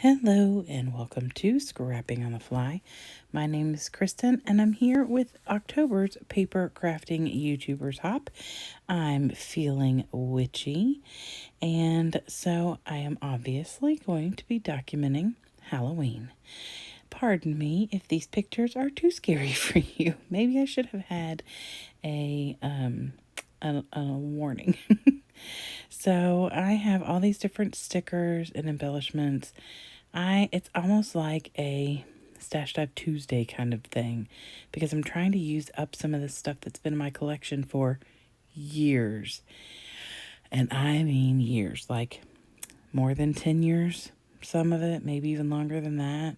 Hello and welcome to Scrapping on the Fly. My name is Kristen and I'm here with October's paper crafting YouTubers hop. I'm feeling witchy, and so I am obviously going to be documenting Halloween. Pardon me if these pictures are too scary for you. Maybe I should have had a warning. So I have all these different stickers and embellishments. It's almost like a Stash Dive Tuesday kind of thing, because I'm trying to use up some of the stuff that's been in my collection for years. And I mean years, like more than 10 years, some of it, maybe even longer than that.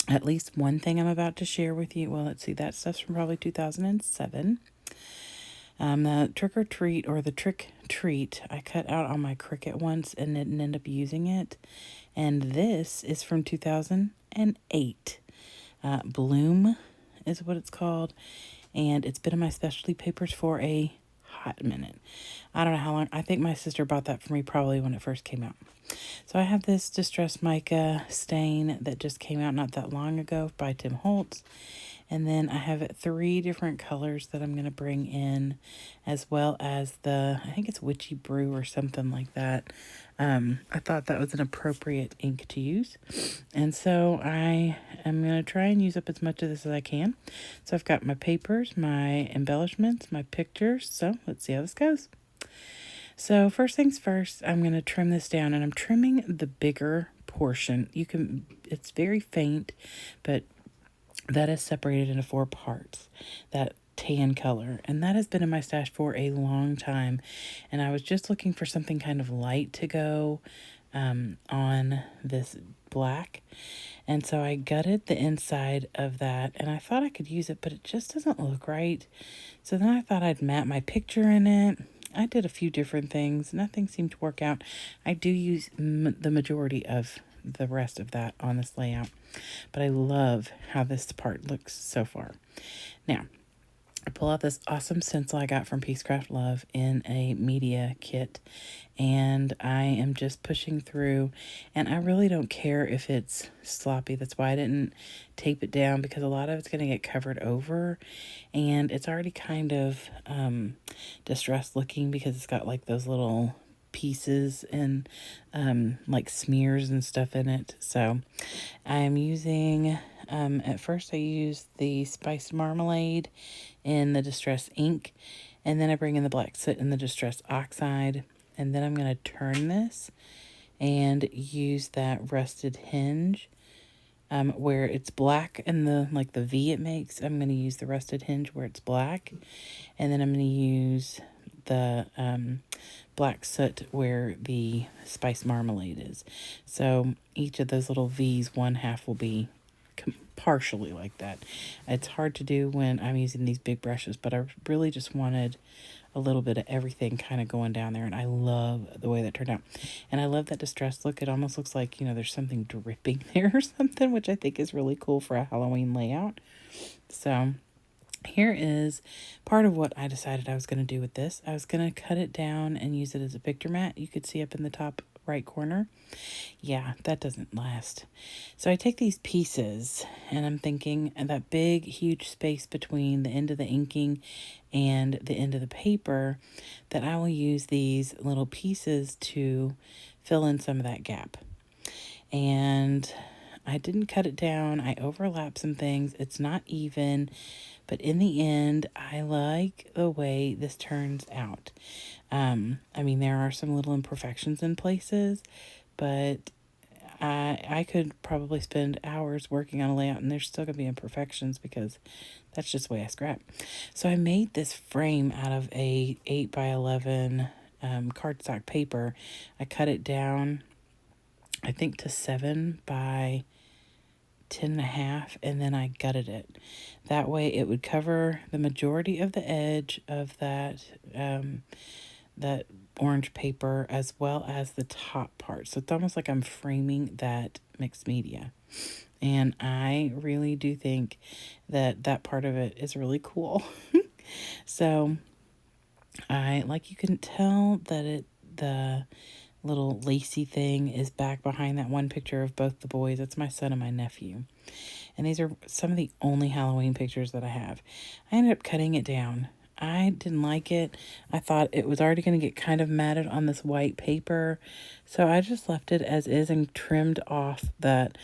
At least one thing I'm about to share with you. Well, let's see, that stuff's from probably 2007. The trick or treat, or the trick treat, I cut out on my Cricut once and didn't end up using it. And this is from 2008. Bloom is what it's called. And it's been in my specialty papers for a hot minute. I don't know how long. I think my sister bought that for me probably when it first came out. So I have this Distress Mica stain that just came out not that long ago by Tim Holtz. And then I have 3 different colors that I'm going to bring in, as well as I think it's Witchy Brew or something like that. I thought that was an appropriate ink to use. And so I am going to try and use up as much of this as I can. So I've got my papers, my embellishments, my pictures. So let's see how this goes. So first things first, I'm going to trim this down, and I'm trimming the bigger portion. It's very faint, but that is separated into 4 parts, that tan color, and that has been in my stash for a long time. And I was just looking for something kind of light to go on this black, and so I gutted the inside of that, and I thought I could use it, but it just doesn't look right. So then I thought I'd map my picture in it. I did a few different things. Nothing seemed to work out. I do use the majority of the rest of that on this layout, but I love how this part looks so far. Now, I pull out this awesome stencil I got from Peacecraft Love in a media kit, and I am just pushing through, and I really don't care if it's sloppy. That's why I didn't tape it down, because a lot of it's going to get covered over, and it's already kind of distressed looking because it's got like those little pieces and like smears and stuff in it. So I'm using, at first I used the spiced marmalade in the distress ink, and then I bring in the black soot and the distress oxide, and then I'm going to turn this and use that rusted hinge where it's black, and the V it makes. I'm going to use the rusted hinge where it's black, and then I'm going to use the black soot where the spiced marmalade is. So each of those little V's, one half will be partially like that. It's hard to do when I'm using these big brushes, but I really just wanted a little bit of everything kind of going down there, and I love the way that turned out. And I love that distressed look. It almost looks like, there's something dripping there or something, which I think is really cool for a Halloween layout. So here is part of what I decided I was going to do with this. I was going to cut it down and use it as a picture mat. You could see up in the top right corner. Yeah, that doesn't last. So I take these pieces, and I'm thinking that big, huge space between the end of the inking and the end of the paper, that I will use these little pieces to fill in some of that gap. And I didn't cut it down. I overlapped some things. It's not even, but in the end, I like the way this turns out. I mean, there are some little imperfections in places, but I could probably spend hours working on a layout, and there's still going to be imperfections because that's just the way I scrap. So I made this frame out of a 8x11 cardstock paper. I cut it down, I think, to 7 by 10.5, and then I gutted it. That way it would cover the majority of the edge of that that orange paper, as well as the top part. So it's almost like I'm framing that mixed media. And I really do think that that part of it is really cool. So you can tell that the little lacy thing is back behind that one picture of both the boys. That's my son and my nephew. And these are some of the only Halloween pictures that I have. I ended up cutting it down. I didn't like it. I thought it was already going to get kind of matted on this white paper. So I just left it as is and trimmed off that.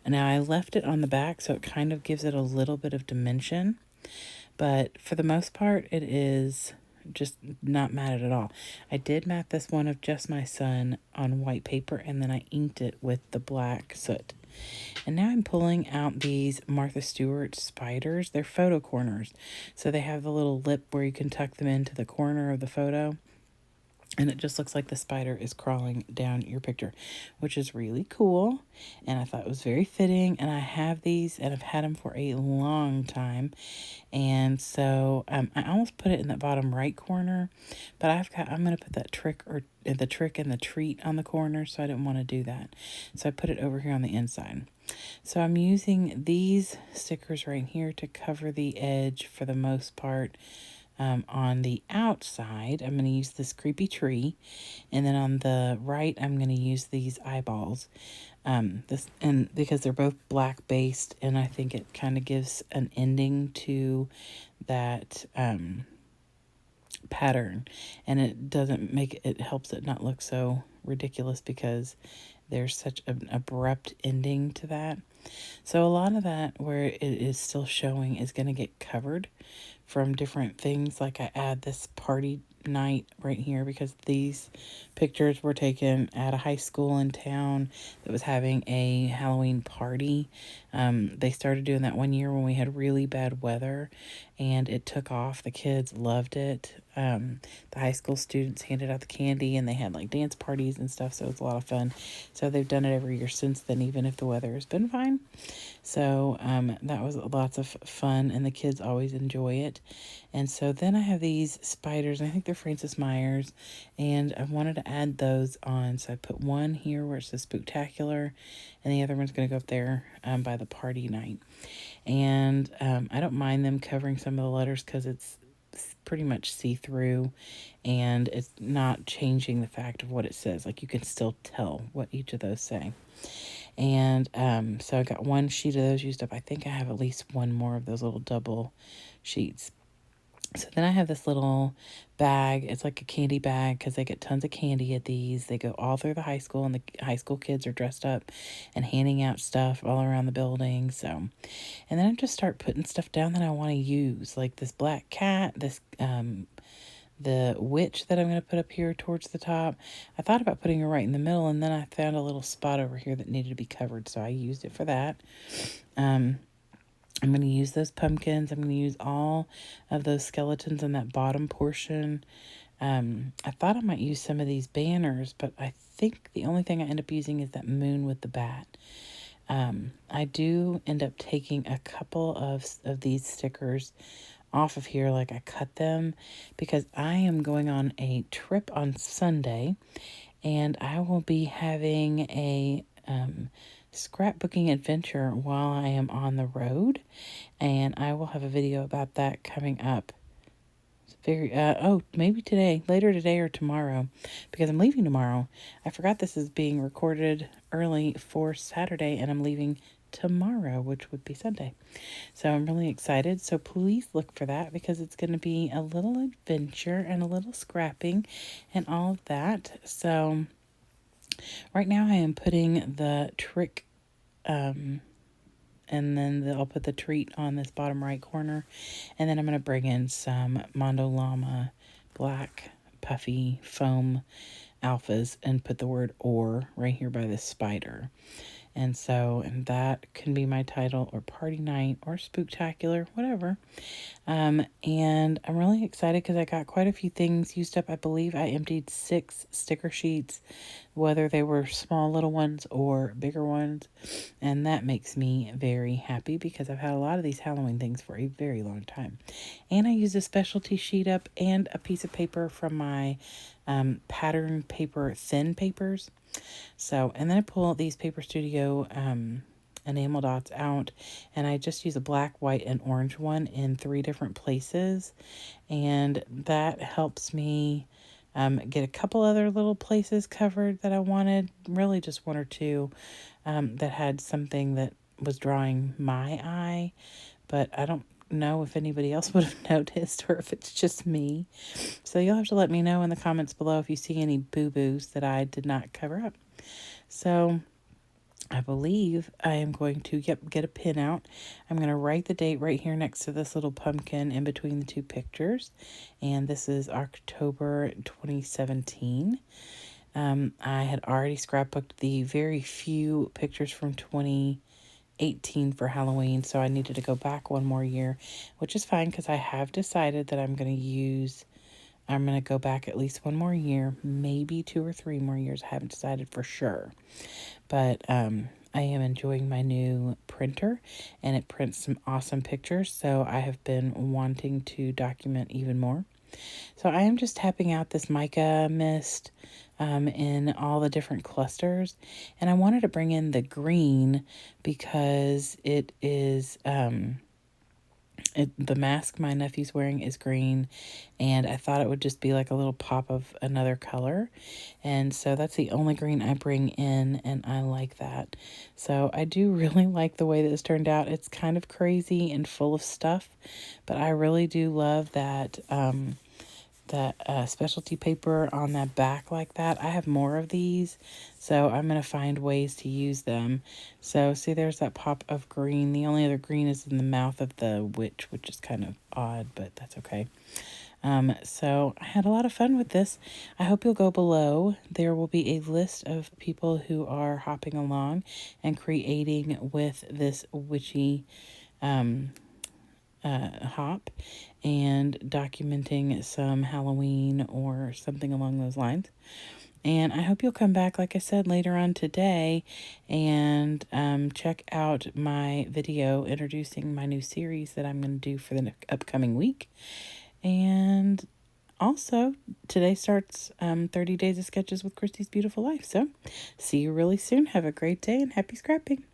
Now I left it on the back so it kind of gives it a little bit of dimension. But for the most part, it is just not matted at all. I did mat this one of just my son on white paper, and then I inked it with the black soot. And now I'm pulling out these Martha Stewart spiders. They're photo corners. So they have the little lip where you can tuck them into the corner of the photo. And it just looks like the spider is crawling down your picture, which is really cool. And I thought it was very fitting. And I have these and I've had them for a long time. And so I almost put it in that bottom right corner, but I'm going to put that trick or the trick and the treat on the corner. So I didn't want to do that. So I put it over here on the inside. So I'm using these stickers right here to cover the edge for the most part. On the outside, I'm going to use this creepy tree, and then on the right, I'm going to use these eyeballs. Because they're both black based, and I think it kind of gives an ending to that pattern, and it helps it not look so ridiculous because there's such an abrupt ending to that. So a lot of that where it is still showing is going to get covered from different things. Like I add this party night right here because these pictures were taken at a high school in town that was having a Halloween party. They started doing that one year when we had really bad weather, and it took off. The kids loved it. The high school students handed out the candy, and they had like dance parties and stuff, so it was a lot of fun. So they've done it every year since then, even if the weather has been fine. So that was lots of fun, and the kids always enjoy it. And so then I have these spiders, and I think they're Francis Myers, and I wanted to add those on. So I put one here where it says Spooktacular, and the other one's going to go up there by the party night. And I don't mind them covering some of the letters because it's pretty much see-through, and it's not changing the fact of what it says. Like, you can still tell what each of those say. And so I got one sheet of those used up. I think I have at least one more of those little double sheets. So then I have this little bag. It's like a candy bag because they get tons of candy at these. They go all through the high school, and the high school kids are dressed up and handing out stuff all around the building. So, and then I just start putting stuff down that I want to use, like this black cat, this the witch that I'm going to put up here towards the top. I thought about putting her right in the middle, and then I found a little spot over here that needed to be covered, so I used it for that. I'm going to use those pumpkins. I'm going to use all of those skeletons in that bottom portion. I thought I might use some of these banners, but I think the only thing I end up using is that moon with the bat. I do end up taking a couple of these stickers off of here, like I cut them, because I am going on a trip on Sunday, and I will be having a scrapbooking adventure while I am on the road, and I will have a video about that coming up. Maybe later today or tomorrow, because I'm leaving tomorrow. I forgot this is being recorded early for Saturday, and I'm leaving tomorrow, which would be Sunday. So I'm really excited. So please look for that, because it's going to be a little adventure and a little scrapping and all of that. So right now I am putting the trick, and then I'll put the treat on this bottom right corner. And then I'm going to bring in some Mondo Llama black puffy foam alphas and put the word "or" right here by this spider. And that can be my title, or party night, or spooktacular, whatever. And I'm really excited because I got quite a few things used up. I believe I emptied 6 sticker sheets, whether they were small little ones or bigger ones. And that makes me very happy because I've had a lot of these Halloween things for a very long time. And I used a specialty sheet up and a piece of paper from my pattern paper thin papers. So, and then I pull these Paper Studio enamel dots out, and I just use a black, white, and orange one in 3 different places, and that helps me get a couple other little places covered that I wanted, really just one or two, that had something that was drawing my eye, but I don't know if anybody else would have noticed or if it's just me. So you'll have to let me know in the comments below if you see any boo-boos that I did not cover up. So I believe I am going to, get a pin out. I'm going to write the date right here next to this little pumpkin in between the two pictures. And this is October 2017. I had already scrapbooked the very few pictures from 2018 for Halloween, so I needed to go back one more year, which is fine because I have decided that I'm going to go back at least one more year, maybe 2 or 3 more years. I haven't decided for sure. But I am enjoying my new printer, and it prints some awesome pictures, so I have been wanting to document even more. So I am just tapping out this mica mist in all the different clusters, and I wanted to bring in the green because it is the mask my nephew's wearing is green, and I thought it would just be like a little pop of another color. And so that's the only green I bring in, and I like that. So I do really like the way this turned out. It's kind of crazy and full of stuff, but I really do love that specialty paper on that back like that. I have more of these, so I'm going to find ways to use them. So see, there's that pop of green. The only other green is in the mouth of the witch, which is kind of odd, but that's okay. So I had a lot of fun with this. I hope you'll go below. There will be a list of people who are hopping along and creating with this witchy hop and documenting some Halloween or something along those lines. And I hope you'll come back, like I said, later on today and check out my video introducing my new series that I'm going to do for the upcoming week. And also, today starts 30 Days of Sketches with Christy's Beautiful Life. So, see you really soon. Have a great day and happy scrapping.